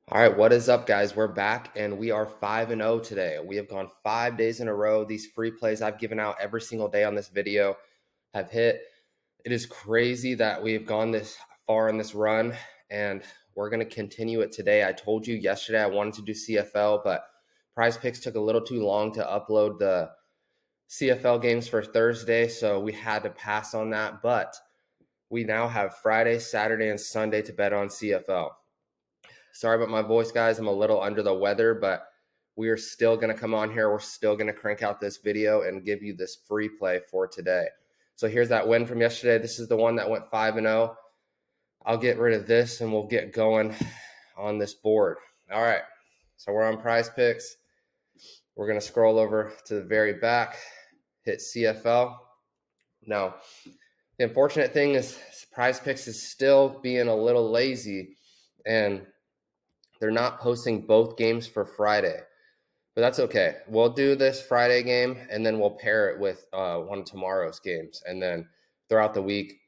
All right, what is up, guys? We're back and we are 5-0 today. We have gone 5 days in a row. These free plays I've given out every single day on this video have hit. It is crazy that we have gone this far in this run, and we're going to continue it today. I told you yesterday I wanted to do CFL, but Prize Picks took a little too long to upload the CFL games for Thursday, so we had to pass on that. But we now have Friday, Saturday, and Sunday to bet on CFL. Sorry about my voice, guys. I'm a little under the weather, but we are still going to come on here. We're still going to crank out this video and give you this free play for today. So here's that win from yesterday. This is the one that went 5-0. I'll get rid of this and we'll get going on this board. All right. So we're on Prize Picks. We're going to scroll over to the very back, hit CFL. Now, the unfortunate thing is Prize Picks is still being a little lazy, and they're not posting both games for Friday, but that's okay. We'll do this Friday game, and then we'll pair it with one of tomorrow's games. And then throughout the week,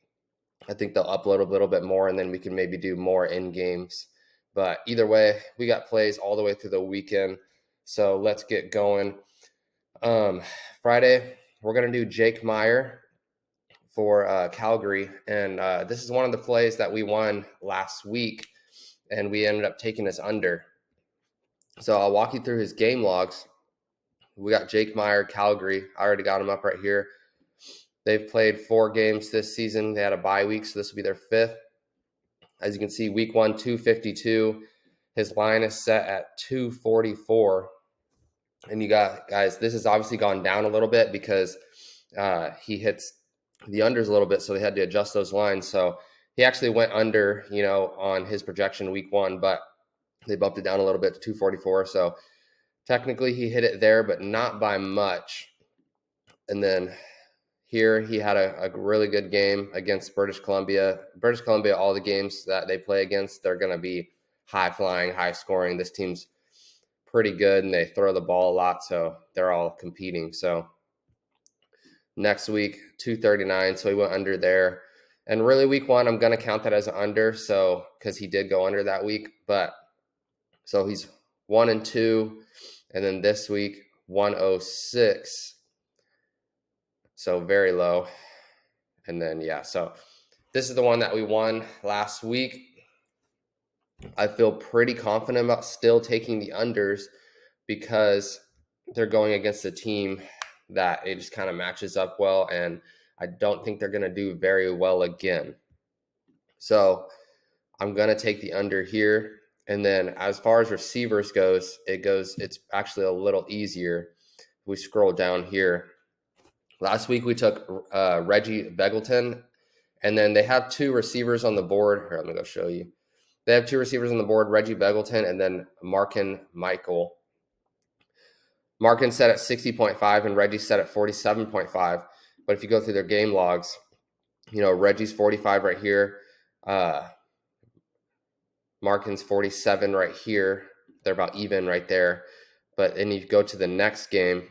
I think they'll upload a little bit more, and then we can maybe do more in games. But either way, we got plays all the way through the weekend. So let's get going. Friday, we're going to do Jake Meyer for Calgary. And this is one of the plays that we won last week, and we ended up taking this under. So I'll walk you through his game logs. We got Jake Meyer, Calgary. I already got him up right here. They've played 4 games this season. They had a bye week, so this will be their 5th. As you can see, week 1, 252. His line is set at 244. And you got, guys, this has obviously gone down a little bit because he hits the unders a little bit, so they had to adjust those lines. So he actually went under, on his projection week 1, but they bumped it down a little bit to 244. So technically he hit it there, but not by much. And then here he had a really good game against British Columbia. British Columbia, all the games that they play against, they're going to be high flying, high scoring. This team's pretty good, and they throw the ball a lot, so they're all competing. So next week, 239, so he went under there. And really week 1, I'm going to count that as an under, so because he did go under that week. But so he's 1-2, and then this week 106, so very low. And then so this is the one that we won last week. I feel pretty confident about still taking the unders because they're going against a team that it just kind of matches up well, and I don't think they're going to do very well again. So I'm going to take the under here. And then as far as receivers goes, it's actually a little easier. We scroll down here. Last week we took Reggie Begelton, and then they have 2 receivers on the board. Here, let me go show you. They have 2 receivers on the board, Reggie Begelton and then Markin Michael. Markin set at 60.5 and Reggie set at 47.5. But if you go through their game logs, Reggie's 45 right here. Markin's 47 right here. They're about even right there. But then you go to the next game.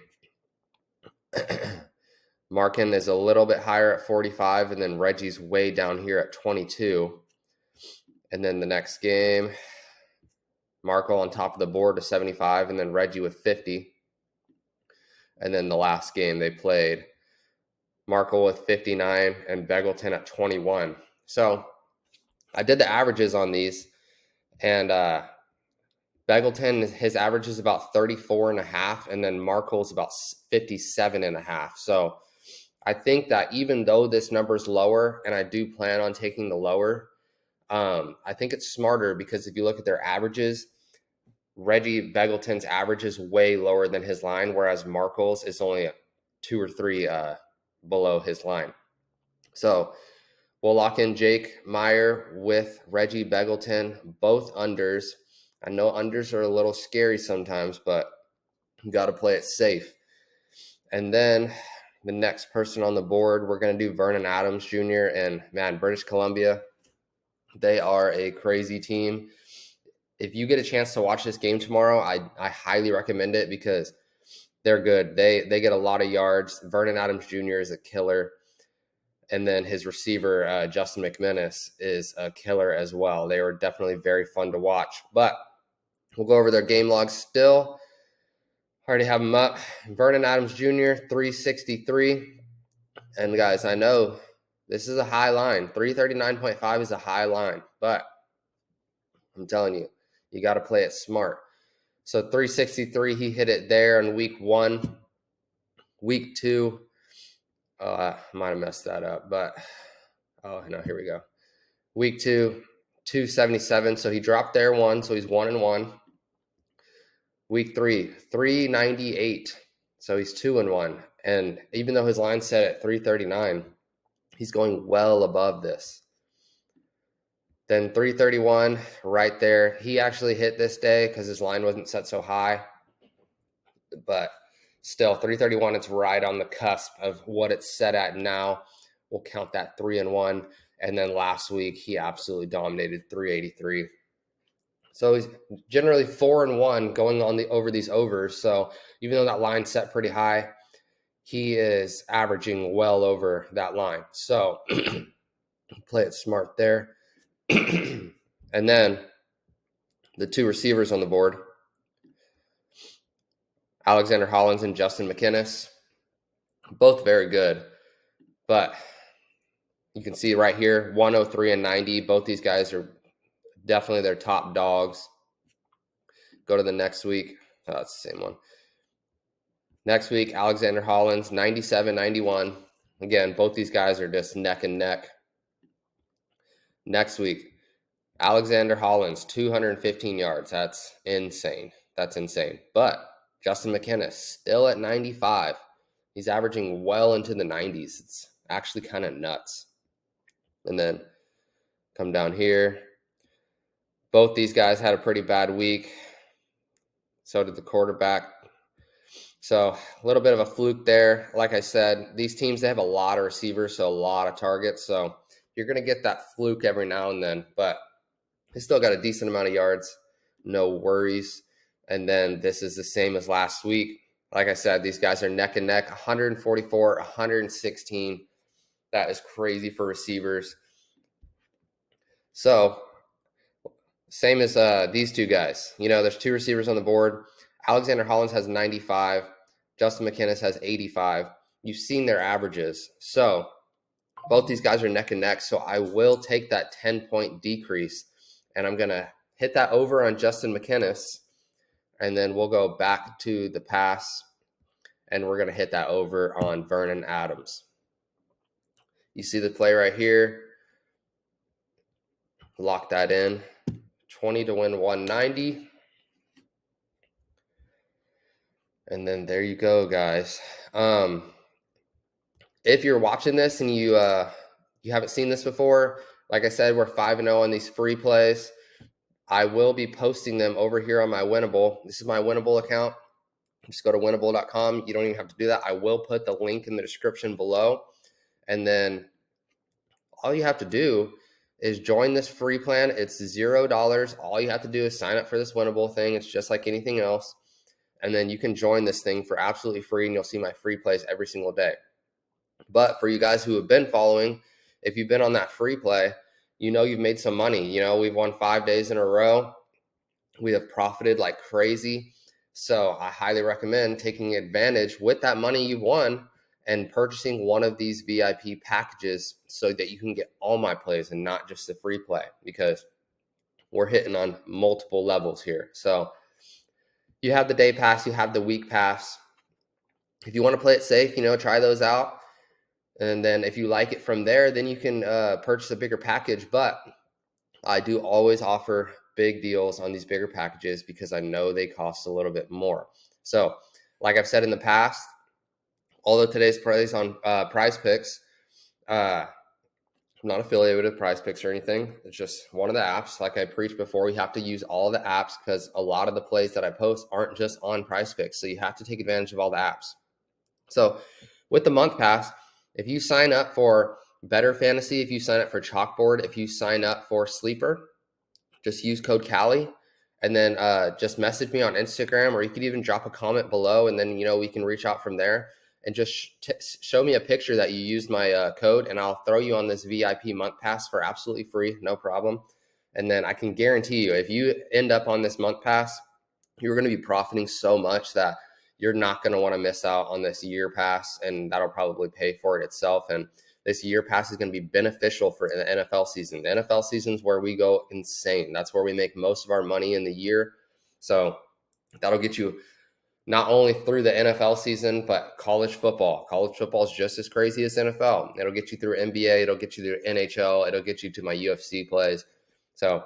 Markin is a little bit higher at 45, and then Reggie's way down here at 22. And then the next game, Markle on top of the board to 75, and then Reggie with 50. And then the last game they played, Markle with 59 and Begelton at 21. So I did the averages on these, and Begelton, his average is about 34.5, and then Markle's about 57.5. So I think that even though this number is lower, and I do plan on taking the lower, I think it's smarter because if you look at their averages, Reggie Begelton's average is way lower than his line, whereas Markle's is only 2 or 3 below his line. So we'll lock in Jake Meyer with Reggie Begelton, both unders. I know unders are a little scary sometimes, but you got to play it safe. And then the next person on the board, we're going to do Vernon Adams Jr. And man, British Columbia, they are a crazy team. If you get a chance to watch this game tomorrow, I highly recommend it because they're good. They get a lot of yards. Vernon Adams Jr. is a killer. And then his receiver, Justin McManus, is a killer as well. They were definitely very fun to watch. But We'll go over their game logs still. Already have them up. Vernon Adams Jr., 363. And guys, I know this is a high line. 339.5 is a high line, but I'm telling you, you got to play it smart. So 363, he hit it there in week 1. Week 2, I might have messed that up, but oh no, here we go. Week 2, 277. So he dropped there 1, so he's 1-1. Week 3, 398. So he's 2-1. And even though his line's set at 339, he's going well above this. Then 331 right there. He actually hit this day because his line wasn't set so high. But still, 331, it's right on the cusp of what it's set at now. We'll count that 3-1. And then last week, he absolutely dominated 383. So he's generally 4-1 going on over these overs. So even though that line's set pretty high, he is averaging well over that line. So play it smart there. And then the 2 receivers on the board, Alexander Hollins and Justin McInnis, both very good. But you can see right here, 103 and 90. Both these guys are definitely their top dogs. Go to the next week. Oh, it's the same one. Next week, Alexander Hollins, 97, 91. Again, both these guys are just neck and neck. Next week, Alexander Hollins, 215 yards. That's insane. That's insane. But Justin McInnis, still at 95. He's averaging well into the 90s. It's actually kind of nuts. And then come down here. Both these guys had a pretty bad week. So did the quarterback. So a little bit of a fluke there. Like I said, these teams, they have a lot of receivers, so a lot of targets. So you're going to get that fluke every now and then. But they still got a decent amount of yards. No worries. And then this is the same as last week. Like I said, these guys are neck and neck, 144, 116. That is crazy for receivers. So same as these 2 guys. You know, there's 2 receivers on the board. Alexander Hollins has 95. Justin McInnis has 85. You've seen their averages. So both these guys are neck and neck. So I will take that 10-point decrease, and I'm going to hit that over on Justin McInnis, and then we'll go back to the pass, and we're going to hit that over on Vernon Adams. You see the play right here. Lock that in. 20 to win 190. And then there you go, guys. If you're watching this and you haven't seen this before, like I said, we're 5-0 on these free plays. I will be posting them over here on my Winnable. This is my Winnable account. Just go to winnable.com. You don't even have to do that. I will put the link in the description below. And then all you have to do is join this free plan. It's $0. All you have to do is sign up for this Winnable thing. It's just like anything else. And then you can join this thing for absolutely free, and you'll see my free plays every single day. But for you guys who have been following, if you've been on that free play, you know you've made some money. You know, we've won 5 days in a row. We have profited like crazy. So I highly recommend taking advantage with that money you've won and purchasing one of these VIP packages so that you can get all my plays and not just the free play, because we're hitting on multiple levels here. So you have the day pass, you have the week pass. If you want to play it safe, you know, try those out. And then if you like it from there, then you can purchase a bigger package. But I do always offer big deals on these bigger packages because I know they cost a little bit more. So like I've said in the past, although today's price on Prize Picks, I'm not affiliated with Prize Picks or anything. It's just one of the apps. Like I preached before, you have to use all the apps because a lot of the plays that I post aren't just on Prize Picks. So you have to take advantage of all the apps. So with the month pass, if you sign up for Better Fantasy, if you sign up for Chalkboard, if you sign up for Sleeper, just use code Callie, and then just message me on Instagram, or you could even drop a comment below, and then, you know, we can reach out from there. And just show me a picture that you used my code, and I'll throw you on this VIP month pass for absolutely free, no problem. And then I can guarantee you, if you end up on this month pass, you're going to be profiting so much that you're not going to want to miss out on this year pass, and that'll probably pay for it itself. And this year pass is going to be beneficial for the NFL season. The NFL season is where we go insane. That's where we make most of our money in the year. So that'll get you not only through the NFL season, but college football. College football is just as crazy as NFL. It'll get you through NBA. It'll get you through NHL. It'll get you to my UFC plays. So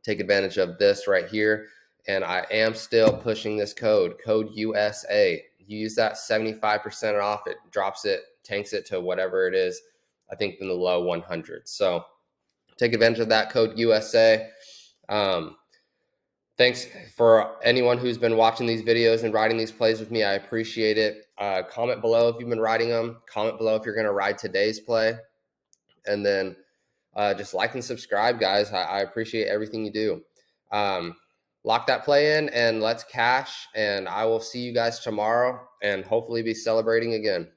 take advantage of this right here. And I am still pushing this code USA. You use that 75% off. It drops it, tanks it to whatever it is, I think in the low 100s. So take advantage of that code USA. Thanks for anyone who's been watching these videos and riding these plays with me. I appreciate it. Comment below if you've been riding them. Comment below if you're going to ride today's play. And then just like and subscribe, guys. I appreciate everything you do. Lock that play in and let's cash. And I will see you guys tomorrow and hopefully be celebrating again.